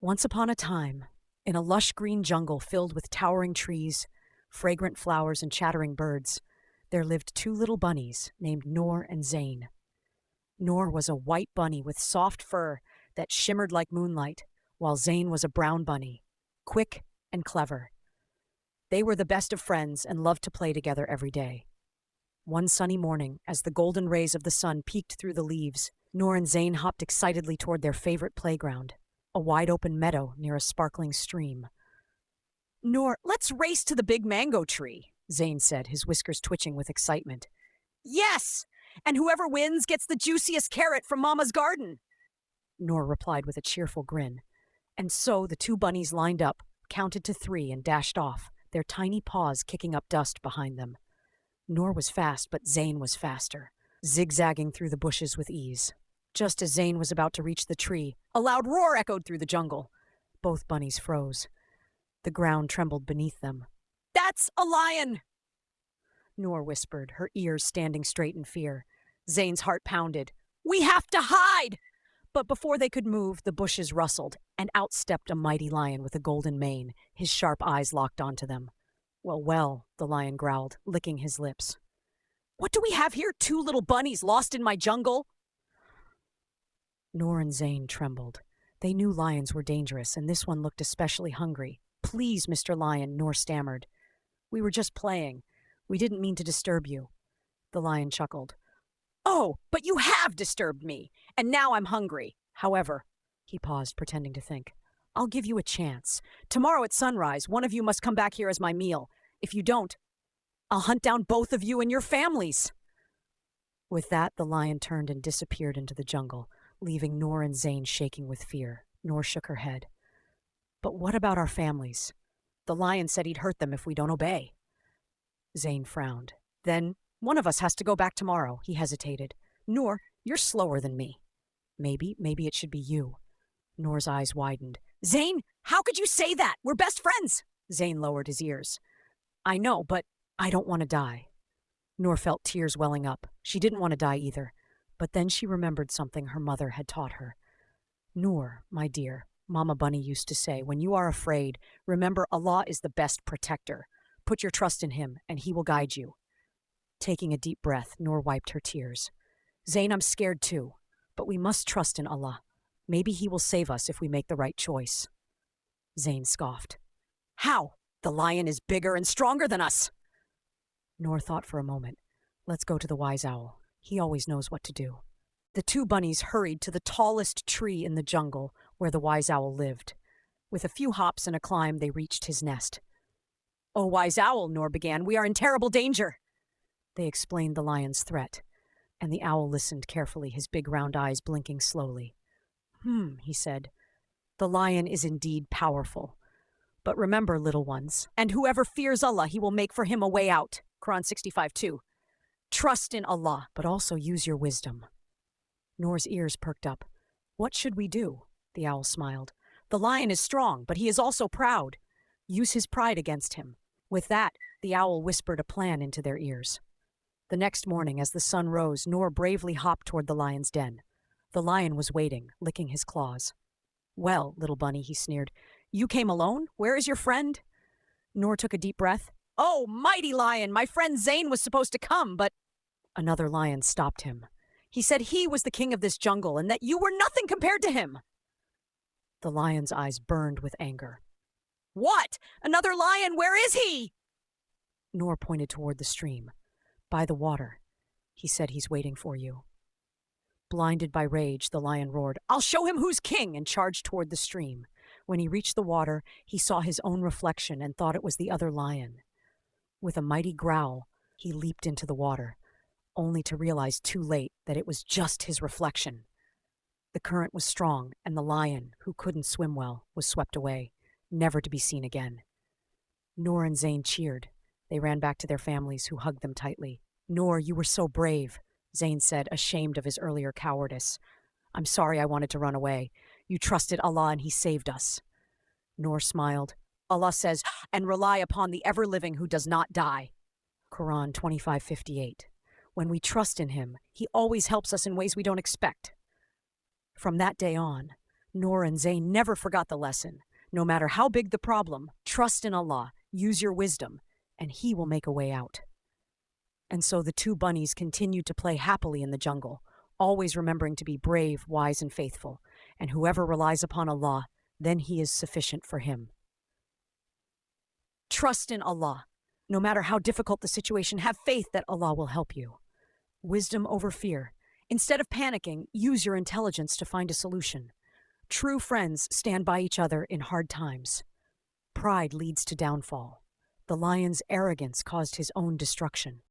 Once upon a time, in a lush green jungle filled with towering trees, fragrant flowers, and chattering birds, there lived two little bunnies named Noor and Zain. Noor was a white bunny with soft fur that shimmered like moonlight, while Zain was a brown bunny, quick and clever. They were the best of friends and loved to play together every day. One sunny morning, as the golden rays of the sun peeked through the leaves, Noor and Zain hopped excitedly toward their favorite playground, a wide-open meadow near a sparkling stream. "Noor, let's race to the big mango tree," Zain said, his whiskers twitching with excitement. "Yes! And whoever wins gets the juiciest carrot from Mama's garden," Noor replied with a cheerful grin. And so the two bunnies lined up, counted to 3, and dashed off, their tiny paws kicking up dust behind them. Noor was fast, but Zain was faster, zigzagging through the bushes with ease. Just as Zain was about to reach the tree, a loud roar echoed through the jungle. Both bunnies froze. The ground trembled beneath them. "That's a lion!" Noor whispered, her ears standing straight in fear. Zain's heart pounded. "We have to hide!" But before they could move, the bushes rustled, and out stepped a mighty lion with a golden mane, his sharp eyes locked onto them. "Well, well," the lion growled, licking his lips. "What do we have here? 2 little bunnies lost in my jungle?" Noor and Zain trembled. They knew lions were dangerous, and this one looked especially hungry. "Please, Mr. Lion," Noor stammered. "We were just playing. We didn't mean to disturb you." The lion chuckled. "Oh, but you have disturbed me, and now I'm hungry. However," he paused, pretending to think, "I'll give you a chance. Tomorrow at sunrise, one of you must come back here as my meal. If you don't, I'll hunt down both of you and your families." With that, the lion turned and disappeared into the jungle, leaving Noor and Zain shaking with fear. Noor shook her head. "But what about our families? The lion said he'd hurt them if we don't obey." Zain frowned. "Then one of us has to go back tomorrow," he hesitated. "Noor, you're slower than me." Maybe it should be you." Noor's eyes widened. "Zain, how could you say that? We're best friends." Zain lowered his ears. "I know, but I don't want to die." Noor felt tears welling up. She didn't want to die either. But then she remembered something her mother had taught her. "Noor, my dear," Mama Bunny used to say, "when you are afraid, remember Allah is the best protector. Put your trust in Him, and He will guide you." Taking a deep breath, Noor wiped her tears. "Zain, I'm scared too, but we must trust in Allah. Maybe He will save us if we make the right choice." Zain scoffed. "How? The lion is bigger and stronger than us." Noor thought for a moment. "Let's go to the wise owl. He always knows what to do." The two bunnies hurried to the tallest tree in the jungle where the wise owl lived. With a few hops and a climb, they reached his nest. "Oh, wise owl," Noor began, "we are in terrible danger." They explained the lion's threat, and the owl listened carefully, his big round eyes blinking slowly. He said, "The lion is indeed powerful. But remember, little ones, and whoever fears Allah, He will make for him a way out. Quran 65:2. Trust in Allah, but also use your wisdom." Noor's ears perked up. "What should we do?" The owl smiled. "The lion is strong, but he is also proud. Use his pride against him." With that, the owl whispered a plan into their ears. The next morning, as the sun rose, Noor bravely hopped toward the lion's den. The lion was waiting, licking his claws. "Well, little bunny," he sneered, "you came alone? Where is your friend?" Noor took a deep breath. "Oh, mighty lion, my friend Zain was supposed to come, but—" Another lion stopped him. "He said he was the king of this jungle and that you were nothing compared to him." The lion's eyes burned with anger. "What? Another lion? Where is he?" Noor pointed toward the stream. "By the water. He said he's waiting for you." Blinded by rage, the lion roared, "I'll show him who's king," and charged toward the stream. When he reached the water, he saw his own reflection and thought it was the other lion. With a mighty growl, he leaped into the water, only to realize too late that it was just his reflection. The current was strong, and the lion, who couldn't swim well, was swept away, never to be seen again. Noor and Zain cheered. They ran back to their families, who hugged them tightly. "Noor, you were so brave," Zain said, ashamed of his earlier cowardice. "I'm sorry I wanted to run away. You trusted Allah and He saved us." Noor smiled. "Allah says, 'And rely upon the ever-living who does not die.' Quran 25:58. When we trust in Him, He always helps us in ways we don't expect." From that day on, Noor and Zayn never forgot the lesson. No matter how big the problem, trust in Allah, use your wisdom, and He will make a way out. And so the two bunnies continued to play happily in the jungle, always remembering to be brave, wise, and faithful. And whoever relies upon Allah, then He is sufficient for him. Trust in Allah. No matter how difficult the situation, have faith that Allah will help you. Wisdom over fear. Instead of panicking, use your intelligence to find a solution. True friends stand by each other in hard times. Pride leads to downfall. The lion's arrogance caused his own destruction.